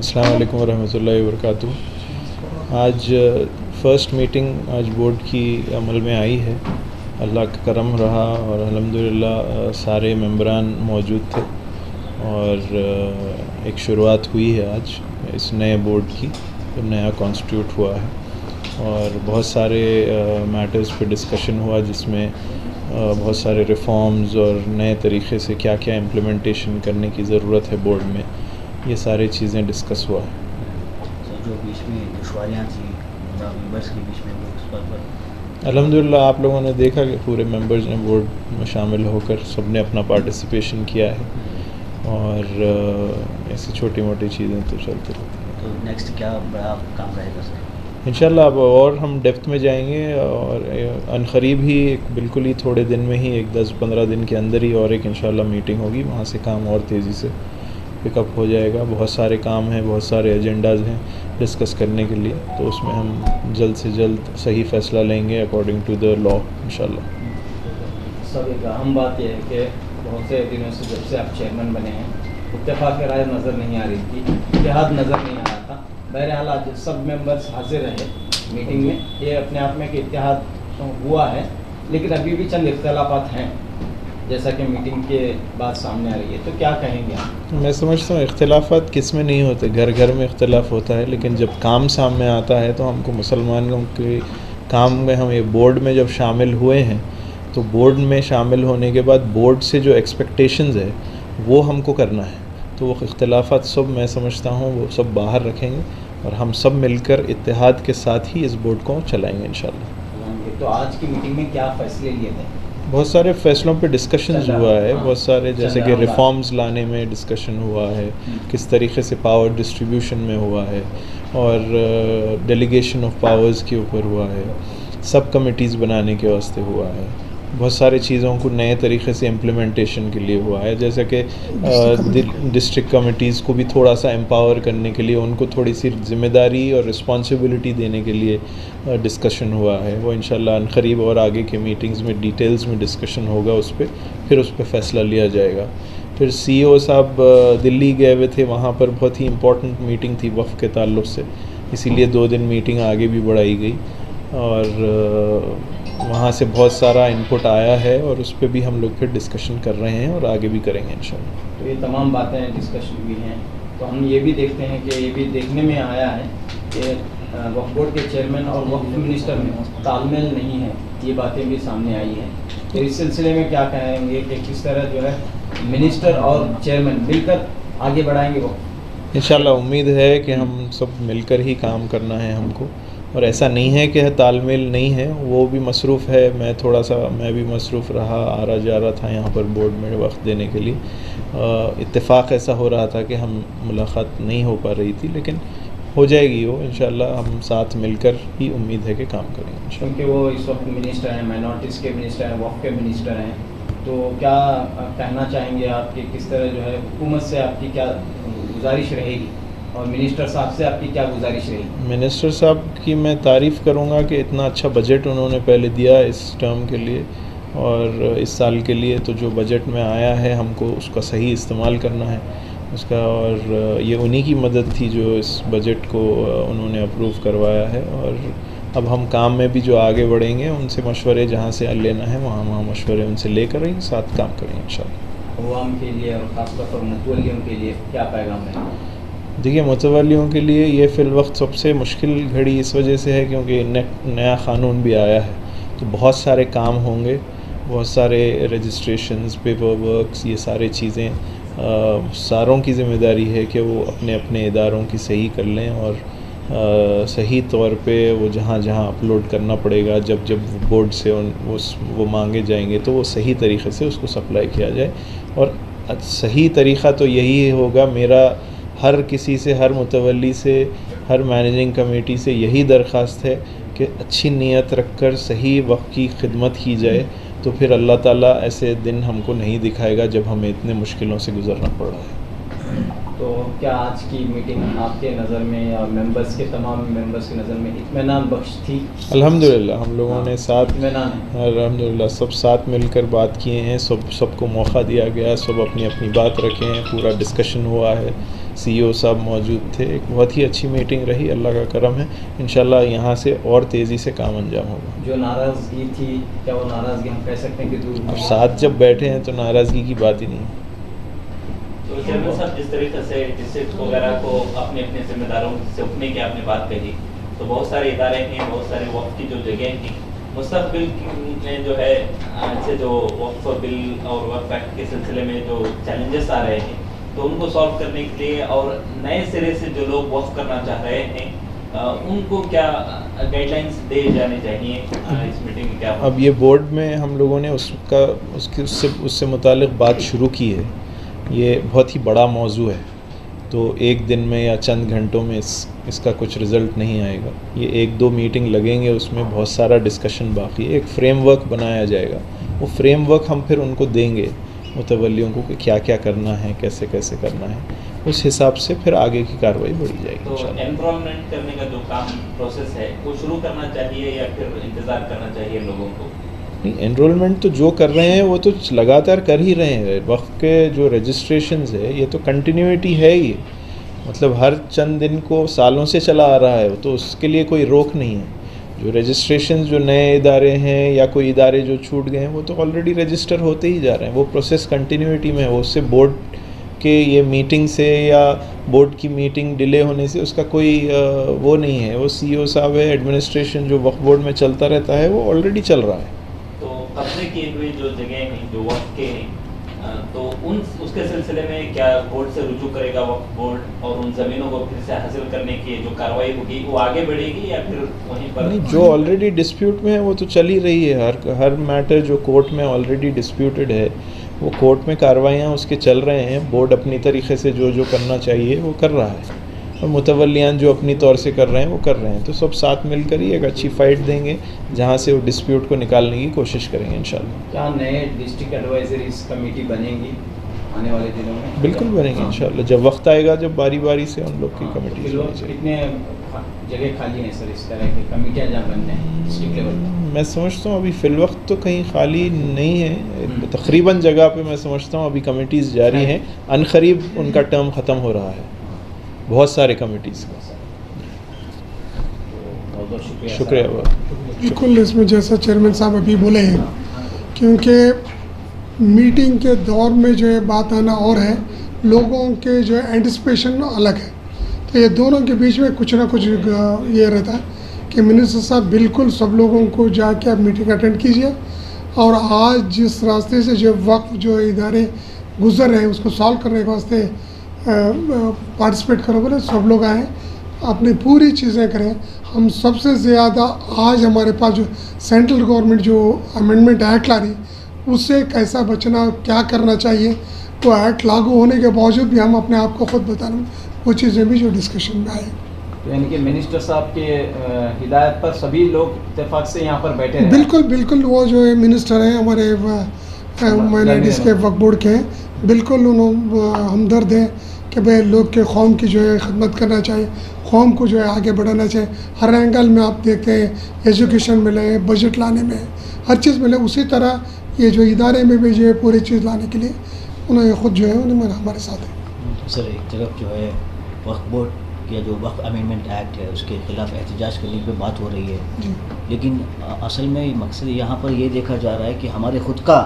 السلام علیکم ورحمۃ اللہ وبرکاتہ۔ آج فرسٹ میٹنگ آج بورڈ کی عمل میں آئی ہے۔ اللہ کا کرم رہا اور الحمدللہ سارے ممبران موجود تھے اور ایک شروعات ہوئی ہے آج اس نئے بورڈ کی، جو نیا کانسٹیٹیوٹ ہوا ہے، اور بہت سارے میٹرز پہ ڈسکشن ہوا، جس میں بہت سارے ریفارمز اور نئے طریقے سے کیا کیا امپلیمنٹیشن کرنے کی ضرورت ہے بورڈ میں، یہ ساری چیزیں ڈسکس ہوا ہے۔ جو بیچ میں دشواریاں تھیں ممبرس کے بیچ میں اس پر الحمدللہ آپ لوگوں نے دیکھا کہ پورے ممبرز نے بورڈ میں شامل ہو کر سب نے اپنا پارٹیسپیشن کیا ہے، اور ایسی چھوٹی موٹی چیزیں تو چلتی رہتی ہیں۔ تو نیکسٹ کیا بڑا کام رہے گا سر؟ انشاءاللہ اب اور ہم ڈیپتھ میں جائیں گے، اور عنقریب ہی بالکل ہی تھوڑے دن میں ہی 10-15 دن کے اندر ہی اور ایک انشاءاللہ میٹنگ ہوگی، وہاں سے کام اور تیزی سے پک اپ ہو جائے گا۔ بہت سارے کام ہیں، بہت سارے ایجنڈاز ہیں ڈسکس کرنے کے لیے، تو اس میں ہم جلد سے جلد صحیح فیصلہ لیں گے اکارڈنگ ٹو دا لا انشاءاللہ۔ سب ایک اہم بات یہ ہے کہ بہت سے دنوں سے جب سے آپ چیئرمین بنے ہیں، اتفاق رائے نظر نہیں آ رہی تھی، اتحاد نظر نہیں آ رہا تھا۔ بہرحال آج سب ممبرس حاضر رہے میٹنگ میں، یہ اپنے آپ میں کہ اتحاد ہوا ہے، لیکن ابھی بھی چند اختلافات ہیں جیسا کہ میٹنگ کے بعد سامنے آ رہی ہے، تو کیا کہیں گے آپ؟ میں سمجھتا ہوں اختلافات کس میں نہیں ہوتے، گھر گھر میں اختلاف ہوتا ہے، لیکن جب کام سامنے آتا ہے تو ہم کو مسلمانوں کے کام میں، ہم یہ بورڈ میں جب شامل ہوئے ہیں تو بورڈ میں شامل ہونے کے بعد بورڈ سے جو ایکسپیکٹیشنز ہے وہ ہم کو کرنا ہے، تو وہ اختلافات سب میں سمجھتا ہوں وہ سب باہر رکھیں گے اور ہم سب مل کر اتحاد کے ساتھ ہی اس بورڈ کو چلائیں گے انشاءاللہ۔ تو آج کی میٹنگ میں کیا فیصلے لیے تھے؟ بہت سارے فیصلوں پہ ڈسکشنز ہوا ہے، بہت سارے جیسے کہ ریفارمز لانے میں ڈسکشن ہوا ہے، کس طریقے سے پاور ڈسٹریبیوشن میں ہوا ہے، اور ڈیلیگیشن آف پاورز کے اوپر ہوا ہے، سب کمیٹیز بنانے کے واسطے ہوا ہے، بہت سارے چیزوں کو نئے طریقے سے امپلیمنٹیشن کے لیے ہوا ہے، جیسے کہ ڈسٹرکٹ کمیٹیز کو بھی تھوڑا سا امپاور کرنے کے لیے، ان کو تھوڑی سی ذمہ داری اور رسپانسبلٹی دینے کے لیے ڈسکشن ہوا ہے۔ وہ انشاءاللہ عنقریب اور آگے کے میٹنگز میں ڈیٹیلز میں ڈسکشن ہوگا اس پہ، پھر اس پہ فیصلہ لیا جائے گا۔ پھر سی او صاحب دلی گئے ہوئے تھے، وہاں پر بہت ہی امپورٹنٹ میٹنگ تھی وقف کے تعلق سے، اسی لیے 2 دن میٹنگ آگے بھی بڑھائی گئی، اور وہاں سے بہت سارا انپٹ آیا ہے، اور اس پہ بھی ہم لوگ پھر ڈسکشن کر رہے ہیں اور آگے بھی کریں گے انشاءاللہ۔ تو یہ تمام باتیں ڈسکشن ہوئی ہیں، تو ہم یہ بھی دیکھتے ہیں کہ یہ بھی دیکھنے میں آیا ہے کہ وقف بورڈ کے چیئرمین اور وقف منسٹر میں تال میل نہیں ہے، یہ باتیں بھی سامنے آئی ہیں۔ تو اس سلسلے میں کیا کہیں گے کہ کس طرح جو ہے منسٹر اور چیئرمین مل کر آگے بڑھائیں گے وقف؟ انشاءاللہ امید ہے کہ ہم سب مل کر ہی کام کرنا ہے ہم کو، اور ایسا نہیں ہے کہ تال میل نہیں ہے، وہ بھی مصروف ہے، میں بھی مصروف رہا، آ رہا جا رہا تھا یہاں پر بورڈ میں وقت دینے کے لیے، اتفاق ایسا ہو رہا تھا کہ ہم ملاقات نہیں ہو پا رہی تھی، لیکن ہو جائے گی وہ انشاءاللہ، ہم ساتھ مل کر ہی امید ہے کہ کام کریں گے انشاءاللہ۔ کیونکہ وہ اس وقت منسٹر ہیں، مائنورٹیز کے منسٹر ہیں، وقف کے منسٹر ہیں، تو کیا کہنا چاہیں گے آپ کہ کس طرح جو ہے حکومت سے آپ کی کیا گزارش رہے گی، اور منسٹر صاحب سے آپ کی کیا گزارش رہے گی؟ منسٹر صاحب کی میں تعریف کروں گا کہ اتنا اچھا بجٹ انہوں نے پہلے دیا اس ٹرم کے لیے اور اس سال کے لیے، تو جو بجٹ میں آیا ہے ہم کو اس کا صحیح استعمال کرنا ہے اس کا، اور یہ انہی کی مدد تھی جو اس بجٹ کو انہوں نے اپروو کروایا ہے، اور اب ہم کام میں بھی جو آگے بڑھیں گے ان سے مشورے جہاں سے لینا ہے وہاں مشورے ان سے لے کر ساتھ کام کریں گے انشاءاللہ۔ عوام کے لیے اور خاص طور پر متولیوں کے لیے کیا پیغام ہے؟ دیکھیے متولیوں کے لیے یہ فی الوقت سب سے مشکل گھڑی اس وجہ سے ہے کیونکہ نیا قانون بھی آیا ہے، تو بہت سارے کام ہوں گے، بہت سارے رجسٹریشنز، پیپر ورکس، یہ سارے چیزیں ساروں کی ذمہ داری ہے کہ وہ اپنے اپنے اداروں کی صحیح کر لیں، اور صحیح طور پہ وہ جہاں جہاں اپلوڈ کرنا پڑے گا، جب بورڈ سے وہ مانگے جائیں گے تو وہ صحیح طریقے سے اس کو سپلائی کیا جائے، اور صحیح طریقہ تو یہی ہوگا، میرا ہر کسی سے، ہر متولی سے، ہر مینیجنگ کمیٹی سے یہی درخواست ہے کہ اچھی نیت رکھ کر صحیح وقت کی خدمت کی جائے، تو پھر اللہ تعالیٰ ایسے دن ہم کو نہیں دکھائے گا جب ہمیں اتنے مشکلوں سے گزرنا پڑ رہا ہے۔ تو کیا آج کی میٹنگ آپ کے نظر میں یا ممبرس کے تمام ممبرس کی نظر میں اطمینان بخش تھی؟ الحمدللہ ہم لوگوں نے اطمینان ہے، الحمدللہ سب ساتھ مل کر بات کیے ہیں، سب کو موقع دیا گیا، سب اپنی اپنی بات رکھے ہیں، پورا ڈسکشن ہوا ہے، سی او صاحب موجود تھے. ایک بہت ہی اچھی میٹنگ رہی, اللہ کا کرم ہے. انشاءاللہ یہاں سے اور تیزی سے کام انجام ہوگا. جو ناراضگی تھی کیا وہ ناراضگی ہم کہہ سکتے ہیں کہ دور اب ساتھ جب بیٹھے ہیں تو ناراضگی کی بات ہی نہیں. تو چیئرمین صاحب جس طریقے سے ڈسٹرکٹ وغیرہ کو اپنے اپنے ذمہ داروں سے اٹھنے کی آپ نے بات کہی, تو بہت سارے ادارے ہیں, بہت سارے وقف کی جو جگہیں ہیں, مستقبل میں جو ہے ایسے جو وقف بل اور وقف ایکٹ کے سلسلے میں جو چیلنجز آ رہے ہیں, تو ان کو سالو کرنے کے لیے اور نئے سرے سے جو لوگ وقف کرنا چاہ رہے ہیں ان کو کیا گائیڈ لائنس دے جانے چاہیے اس میٹنگ میں؟ کیا اب یہ بورڈ میں ہم لوگوں نے اس سے متعلق بات شروع کی ہے. یہ بہت ہی بڑا موضوع ہے, تو ایک دن میں یا چند گھنٹوں میں اس کا کچھ رزلٹ نہیں آئے گا. یہ 1-2 میٹنگ لگیں گے, اس میں بہت سارا ڈسکشن باقی ہے. ایک فریم ورک بنایا جائے گا, وہ فریم ورک ہم پھر ان کو دیں گے متولیوں کو کہ کیا کیا کرنا ہے, کیسے کیسے کرنا ہے. اس حساب سے پھر آگے کی کارروائی بڑھی جائے گی. تو انرولمنٹ کرنے کا جو کام پروسیس ہے وہ شروع کرنا چاہیے یا پھر انتظار کرنا چاہیے لوگوں کو؟ نہیں, انرولمنٹ تو جو کر رہے ہیں وہ تو لگاتار کر ہی رہے ہیں. وقف کے جو رجسٹریشنز ہے یہ تو کنٹینیوٹی ہے ہی, مطلب ہر چند دن کو سالوں سے چلا آ رہا ہے, تو اس کے لیے کوئی روک نہیں ہے. جو رجسٹریشنز جو نئے ادارے ہیں یا کوئی ادارے جو چھوٹ گئے ہیں وہ تو آلریڈی رجسٹر ہوتے ہی جا رہے ہیں. وہ پروسیس کنٹینیوٹی میں ہے. اس سے بورڈ کے یہ میٹنگ سے یا بورڈ کی میٹنگ ڈیلے ہونے سے اس کا کوئی وہ نہیں ہے. وہ سی او صاحب ہے, ایڈمنسٹریشن جو وقف بورڈ میں چلتا رہتا ہے وہ آلریڈی چل رہا ہے. تو قبضے کیے ہوئے جو جگہیں ہیں جو وقف کے ہیں, تو اس کے سلسلے میں کیا بورڈ سے رجوع کرے گا وقف بورڈ, اور ان زمینوں کو پھر سے حاصل کرنے کی جو کارروائی ہوگی وہ آگے بڑھے گی یا پھر وہیں پر؟ نہیں, جو آلریڈی ڈسپیوٹ میں ہے وہ تو چل ہی رہی ہے. ہر میٹر جو کورٹ میں آلریڈی ڈسپیوٹڈ ہے وہ کورٹ میں کارروائیاں اس کے چل رہے ہیں. بورڈ اپنی طریقے سے جو کرنا چاہیے وہ کر رہا ہے, اور متولیان جو اپنی طور سے کر رہے ہیں وہ کر رہے ہیں. تو سب ساتھ مل کر ہی ایک اچھی فائٹ دیں گے جہاں سے وہ ڈسپیوٹ کو نکالنے کی کوشش کریں گے انشاءاللہ. کیا نئے ڈسٹرکٹ ایڈوائزریز کمیٹی بنے گی آنے والے دنوں میں؟ بالکل بنے گی انشاءاللہ, جب وقت آئے گا, جب باری باری سے ان لوگ کی کمیٹیز بنی جائے گی. کتنے جگہ خالی ہیں سر اس طرح کی کمیٹیاں جہاں بننے ہیں ڈسٹرکٹ لیول پر؟ میں سمجھتا ہوں ابھی فی الوقت تو کہیں خالی نہیں ہے. تقریباً جگہ پہ میں سمجھتا ہوں ابھی کمیٹیز جاری ہیں. عنقریب ان کا ٹرم ختم ہو رہا ہے بہت سارے کمیٹیز کا. شکریہ. بالکل اس میں جیسا چیئرمین صاحب ابھی بولے ہیں, کیونکہ میٹنگ کے دور میں جو ہے بات آنا اور ہے, لوگوں کے جو ہے اینٹسپیشن الگ ہے. تو یہ دونوں کے بیچ میں کچھ نہ کچھ یہ رہتا ہے کہ منسٹر صاحب بالکل سب لوگوں کو جا کے آپ میٹنگ اٹینڈ کیجیے, اور آج جس راستے سے جو وقف جو ادارے گزر رہے ہیں اس کو سالو کرنے کے واسطے پارٹیسپیٹ کرو. بولے سب لوگ آئیں, اپنی پوری چیزیں کریں. ہم سب سے زیادہ آج ہمارے پاس جو سینٹرل گورنمنٹ جو امینڈمنٹ ایکٹ لا رہی اس سے کیسا بچنا, کیا کرنا چاہیے, وہ ایکٹ لاگو ہونے کے باوجود بھی ہم اپنے آپ کو خود بتانا, وہ چیزیں بھی جو ڈسکشن میں آئیں. یعنی کہ منسٹر صاحب کے ہدایت پر سبھی لوگ اتفاق سے یہاں پر بیٹھے ہیں؟ بالکل وہ جو ہے منسٹر ہیں ہمارے مائنارٹیز کے وقف بورڈ کے ہیں, بالکل انہوں ہمدرد ہیں کہ بھائی لوگ کے قوم کی جو ہے خدمت کرنا چاہیے, قوم کو جو ہے آگے بڑھانا چاہیے. ہر اینگل میں آپ دیکھتے ہیں, ایجوکیشن ملے, بجٹ لانے میں, ہر چیز ملے. اسی طرح یہ جو ادارے میں بھی جو ہے پوری چیز لانے کے لیے انہوں نے خود جو ہے ہمارے ساتھ ہے. سر ایک طرف جو ہے وقف بورڈ یا جو وقف امینڈمنٹ ایکٹ ہے اس کے خلاف احتجاج کرنے پہ بات ہو رہی ہے جی, لیکن اصل میں مقصد یہاں پر یہ دیکھا جا رہا ہے کہ ہمارے خود کا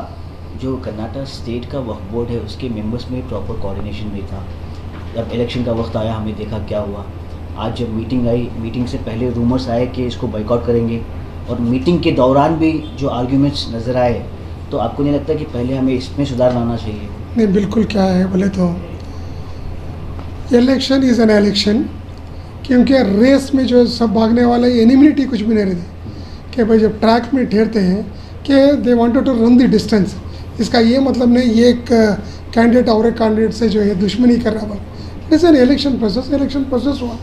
جو کرناٹک اسٹیٹ کا وقف بورڈ ہے اس کے ممبرس میں پراپر کوآرڈینیشن نہیں تھا. جب الیکشن کا وقت آیا ہم نے دیکھا کیا ہوا. آج جب میٹنگ آئی, میٹنگ سے پہلے رومرز آئے کہ اس کو بائیک آؤٹ کریں گے, اور میٹنگ کے دوران بھی جو آرگیومنٹس نظر آئے, تو آپ کو نہیں لگتا کہ پہلے ہمیں اس میں سدھار لانا چاہیے؟ نہیں بالکل کیا ہے بولے تو الیکشن از این الیکشن, کیونکہ ریس میں جو سب بھاگنے والے اینیمیٹی کچھ بھی نہیں رہتی کہ بھائی جب ٹریک میں ٹھہرتے ہیں کہ they wanted to run the distance. اس کا یہ مطلب نہیں یہ ایک کینڈیڈیٹ اور ایک کینڈیڈیٹ سے جو ہے دشمنی کر رہا ہے. جیسے الیکشن پروسیس ہوا,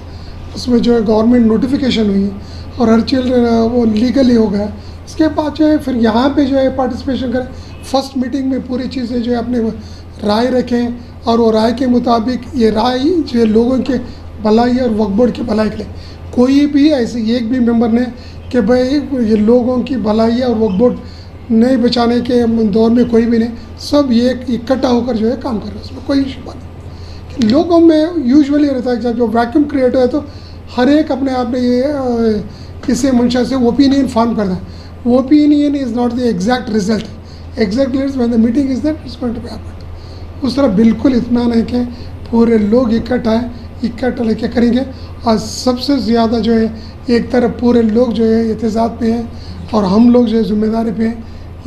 اس میں جو ہے گورنمنٹ نوٹیفیکیشن ہوئی اور ہر چیز وہ لیگلی ہو گیا. اس کے بعد جو ہے پھر یہاں پہ جو ہے پارٹیسپیشن کریں. فرسٹ میٹنگ میں پوری چیزیں جو ہے اپنے رائے رکھیں, اور وہ رائے کے مطابق یہ رائے جو ہے لوگوں کے بھلائی اور وقف بورڈ کی بھلائی کے لیے. کوئی بھی ایسے ایک بھی ممبر نے کہ بھائی یہ لوگوں کی بھلائی اور وقف بورڈ نہیں بچانے کے دور میں کوئی بھی نہیں, سب یہ اکٹھا ہو کر جو ہے کام کر رہے ہیں. اس میں کوئی شبہ نہیں لوگوں میں یوزولی رہتا ہے جب جو ویکیوم کریٹ ہے تو ہر ایک اپنے آپ نے یہ کسی منشا سے اوپینین فارم کرتا ہے. Opinion is not the exact result. Exact result when the meeting is that it's going to be happen. اس طرح بالکل اطمینان ہے کہ پورے لوگ اکٹھا لے کے کریں گے. اور سب سے زیادہ جو ہے ایک طرف پورے لوگ جو ہے احتجاج پہ ہیں اور ہم لوگ جو ہے ذمہ داری پہ ہیں.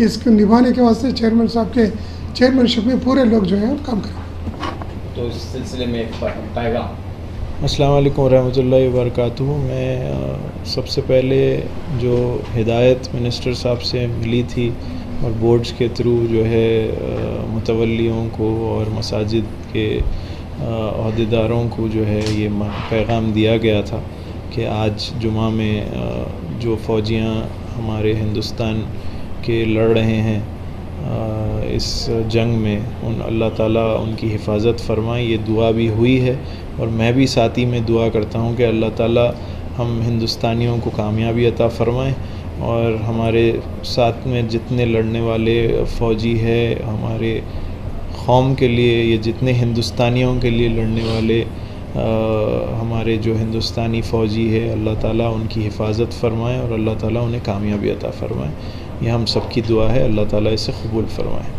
اس کو نبھانے کے واسطے چیئرمین صاحب کے چیئرمین شپ میں پورے لوگ جو ہیں کام کریں. تو اس سلسلے میں ایک پیغام. السلام علیکم ورحمۃ اللہ وبرکاتہ. میں سب سے پہلے جو ہدایت منسٹر صاحب سے ملی تھی اور بورڈز کے تھرو جو ہے متولیوں کو اور مساجد کے عہدیداروں کو جو ہے یہ پیغام دیا گیا تھا کہ آج جمعہ میں جو فوجیاں ہمارے ہندوستان کے لڑ رہے ہیں اس جنگ میں اللہ تعالیٰ ان کی حفاظت فرمائے. یہ دعا بھی ہوئی ہے اور میں بھی ساتھی میں دعا کرتا ہوں کہ اللہ تعالیٰ ہم ہندوستانیوں کو کامیابی عطا فرمائیں اور ہمارے ساتھ میں جتنے لڑنے والے فوجی ہے ہمارے قوم کے لیے، یہ جتنے ہندوستانیوں کے لیے لڑنے والے ہمارے جو ہندوستانی فوجی ہے اللہ تعالیٰ ان کی حفاظت فرمائے اور اللہ تعالیٰ انہیں کامیابی عطا فرمائے. یہ ہم سب کی دعا ہے. اللہ تعالیٰ اسے قبول فرمائے.